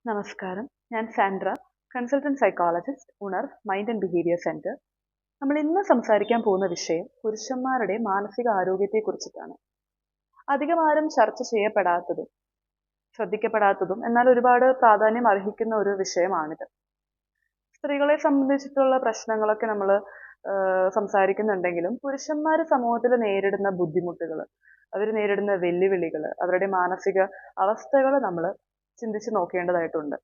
നമസ്കാരം. ഞാൻ Sandra, consultant psychologist, Unar mind and behaviour centre. നമ്മൾ ഇന്ന് സംസാരിക്കാൻ പോകുന്ന വിഷയം പുരുഷന്മാരുടെ മാനസിക ആരോഗ്യത്തെക്കുറിച്ചിട്ടാണ്. അധികം ആരും ചർച്ച ചെയ്യപ്പെടാത്തതും ശ്രദ്ധിക്കപ്പെടാത്തതും എന്നാൽ ഒരുപാട് പ്രാധാന്യം അർഹിക്കുന്ന ഒരു വിഷയമാണിത്. സ്ത്രീകളെ സംബന്ധിച്ചിട്ടുള്ള പ്രശ്നങ്ങളൊക്കെ നമ്മൾ സംസാരിക്കുന്നുണ്ടെങ്കിലും പുരുഷന്മാർ സമൂഹത്തിൽ നേരിടുന്ന ബുദ്ധിമുട്ടുകൾ, അവർ നേരിടുന്ന വെല്ലുവിളികൾ, അവരുടെ മാനസിക അവസ്ഥകൾ നമ്മൾ ചിന്തിച്ച് നോക്കേണ്ടതായിട്ടുണ്ട്.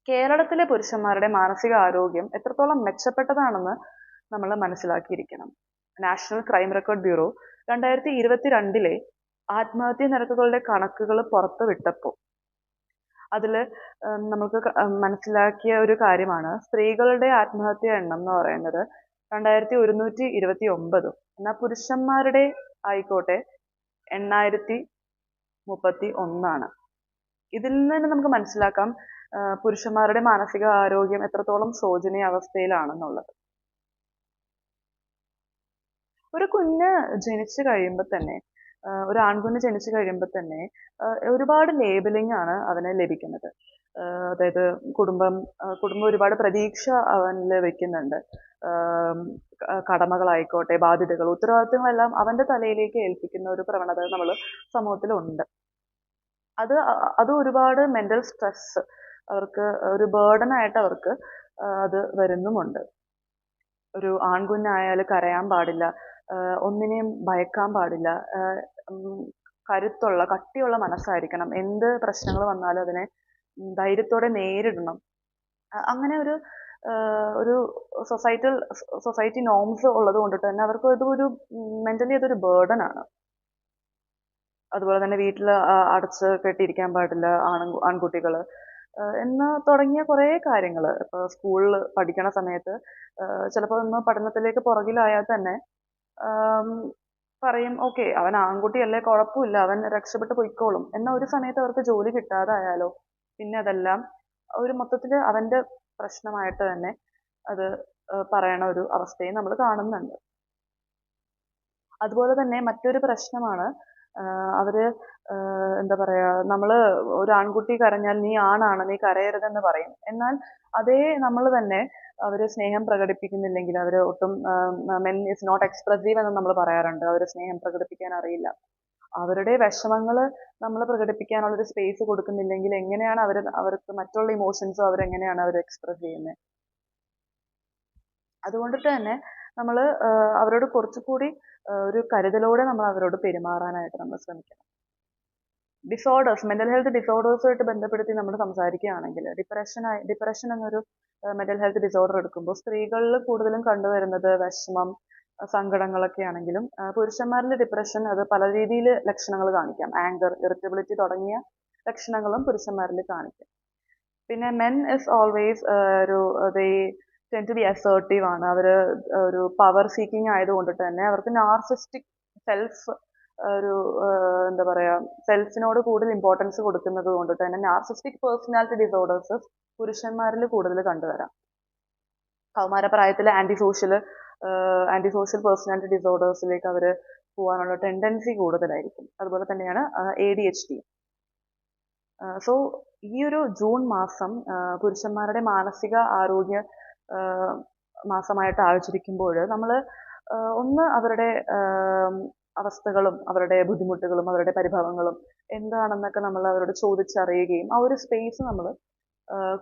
കേരളത്തിലെ പുരുഷന്മാരുടെ മാനസിക ആരോഗ്യം എത്രത്തോളം മെച്ചപ്പെട്ടതാണെന്ന് നമ്മൾ മനസ്സിലാക്കിയിരിക്കണം. നാഷണൽ ക്രൈം റെക്കോർഡ് ബ്യൂറോ 2022 ആത്മഹത്യാ നിരക്കുകളുടെ കണക്കുകൾ പുറത്തുവിട്ടപ്പോൾ അതിൽ നമുക്ക് മനസ്സിലാക്കിയ ഒരു കാര്യമാണ് സ്ത്രീകളുടെ ആത്മഹത്യാ എണ്ണം എന്ന് പറയുന്നത് 2129, എന്നാൽ പുരുഷന്മാരുടെ ആയിക്കോട്ടെ 8031. ഇതിൽ നിന്ന് തന്നെ നമുക്ക് മനസ്സിലാക്കാം പുരുഷന്മാരുടെ മാനസിക ആരോഗ്യം എത്രത്തോളം ശോചനീയ അവസ്ഥയിലാണെന്നുള്ളത്. ഒരു കുഞ്ഞ് ജനിച്ചു കഴിയുമ്പോൾ തന്നെ ഒരു ആൺകുഞ്ഞ് ജനിച്ചു കഴിയുമ്പോൾ തന്നെ ഒരുപാട് ലേബലിംഗ് ആണ് അവന് ലഭിക്കുന്നത്. അതായത് കുടുംബം ഒരുപാട് പ്രതീക്ഷ അവനിൽ വെക്കുന്നുണ്ട്. കടമകളായിക്കോട്ടെ, ബാധ്യതകൾ, ഉത്തരവാദിത്തങ്ങളെല്ലാം അവന്റെ തലയിലേക്ക് ഏൽപ്പിക്കുന്ന ഒരു പ്രവണത നമ്മൾ സമൂഹത്തിലുണ്ട്. അത് ഒരുപാട് മെന്റൽ സ്ട്രെസ് അവർക്ക് ഒരു ബേർഡൻ ആയിട്ട് അവർക്ക് അത് വരുന്നുമുണ്ട്. ഒരു ആൺകുഞ്ഞായാൽ കരയാൻ പാടില്ല, ഒന്നിനെയും ഭയക്കാൻ പാടില്ല, കട്ടിയുള്ള മനസ്സായിരിക്കണം, എന്ത് പ്രശ്നങ്ങൾ വന്നാലും അതിനെ ധൈര്യത്തോടെ നേരിടണം. അങ്ങനെ ഒരു സൊസൈറ്റി നോംസ് ഉള്ളത് കൊണ്ടിട്ട് തന്നെ അവർക്ക് അതൊരു മെന്റലി അതൊരു ബേർഡൻ ആണ്. അതുപോലെ തന്നെ വീട്ടിൽ അടച്ച് കെട്ടിയിരിക്കാൻ പാടില്ല ആൺകുട്ടികൾ എന്ന് തുടങ്ങിയ കുറേ കാര്യങ്ങൾ. ഇപ്പോൾ സ്കൂളിൽ പഠിക്കണ സമയത്ത് ചിലപ്പോൾ ഒന്ന് പഠനത്തിലേക്ക് പുറകിലായാൽ തന്നെ പറയും, ഓക്കെ അവൻ ആൺകുട്ടിയല്ലേ, കുഴപ്പമില്ല, അവൻ രക്ഷപ്പെട്ട് പൊയ്ക്കോളും എന്ന ഒരു സമയത്ത് അവർക്ക് ജോലി കിട്ടാതായാലോ പിന്നെ അതെല്ലാം ഒരു മൊത്തത്തിൽ അവന്റെ പ്രശ്നമായിട്ട് തന്നെ അത് പറയണ ഒരു അവസ്ഥയും നമ്മൾ കാണുന്നുണ്ട്. അതുപോലെ തന്നെ മറ്റൊരു പ്രശ്നമാണ് അവര് എന്താ പറയാ, നമ്മള് ഒരു ആൺകുട്ടി കരഞ്ഞാൽ നീ ആണാണ്, നീ കരയരുതെന്ന് പറയും. എന്നാൽ അതേ നമ്മൾ തന്നെ അവര് സ്നേഹം പ്രകടിപ്പിക്കുന്നില്ലെങ്കിൽ അവര് ഒട്ടും മെൻ ഈസ് നോട്ട് എക്സ്പ്രസീവ് എന്ന് നമ്മൾ പറയാറുണ്ട്. അവര് സ്നേഹം പ്രകടിപ്പിക്കാൻ അറിയില്ല. അവരുടെ വിഷമങ്ങൾ നമ്മൾ പ്രകടിപ്പിക്കാനുള്ള ഒരു സ്പേസ് കൊടുക്കുന്നില്ലെങ്കിൽ എങ്ങനെയാണ് അവർക്ക് മറ്റുള്ള ഇമോഷൻസും അവരെങ്ങനെയാണ് അവർ എക്സ്പ്രസ് ചെയ്യുന്നത്? അതുകൊണ്ടിട്ട് തന്നെ നമ്മൾ അവരോട് കുറച്ചുകൂടി ഒരു കരുതലോടെ നമ്മൾ അവരോട് പെരുമാറാനായിട്ട് നമ്മൾ ശ്രമിക്കണം. മെന്റൽ ഹെൽത്ത് ഡിസോർഡേഴ്സുമായിട്ട് ബന്ധപ്പെടുത്തി നമ്മൾ സംസാരിക്കുകയാണെങ്കിൽ ഡിപ്രഷൻ എന്നൊരു മെന്റൽ ഹെൽത്ത് ഡിസോർഡർ എടുക്കുമ്പോൾ സ്ത്രീകളിൽ കൂടുതലും കണ്ടുവരുന്നത് വിഷമം, സങ്കടങ്ങളൊക്കെ ആണെങ്കിലും പുരുഷന്മാരിൽ ഡിപ്രഷൻ അത് പല രീതിയിൽ ലക്ഷണങ്ങൾ കാണിക്കാം. ആങ്കർ, ഇറിറ്റബിലിറ്റി തുടങ്ങിയ ലക്ഷണങ്ങളും പുരുഷന്മാരിൽ കാണിക്കാം. പിന്നെ men is always tend to be assertive ആണ്. അവര് ഒരു പവർ സീക്കിംഗ് ആയതുകൊണ്ടിട്ട് തന്നെ അവർക്ക് നാർസിസ്റ്റിക് എന്താ പറയാ, സെൽഫിനോട് കൂടുതൽ ഇമ്പോർട്ടൻസ് കൊടുക്കുന്നത് കൊണ്ടിട്ട് തന്നെ നാർസിസ്റ്റിക് പേഴ്സണാലിറ്റി ഡിസോർഡേഴ്സ് പുരുഷന്മാരിൽ കൂടുതൽ കണ്ടുവരാം. കൗമാരപ്രായത്തിൽ ആന്റി സോഷ്യൽ പേഴ്സണാലിറ്റി ഡിസോർഡേഴ്സിലേക്ക് അവർ പോകാനുള്ള ടെൻഡൻസി കൂടുതലായിരിക്കും. അതുപോലെ തന്നെയാണ് ADHD. സോ ഈ ഒരു ജൂൺ മാസം പുരുഷന്മാരുടെ മാനസിക ആരോഗ്യ മാസമായിട്ട് ആചരിക്കുമ്പോൾ നമ്മൾ ഒന്ന് അവരുടെ അവസ്ഥകളും അവരുടെ ബുദ്ധിമുട്ടുകളും അവരുടെ പരിഭവങ്ങളും എന്താണെന്നൊക്കെ നമ്മൾ അവരോട് ചോദിച്ചറിയുകയും ആ ഒരു സ്പേസ് നമ്മൾ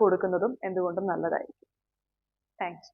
കൊടുക്കുന്നതും എന്തുകൊണ്ടും നല്ലതായിരിക്കും. താങ്ക്സ്.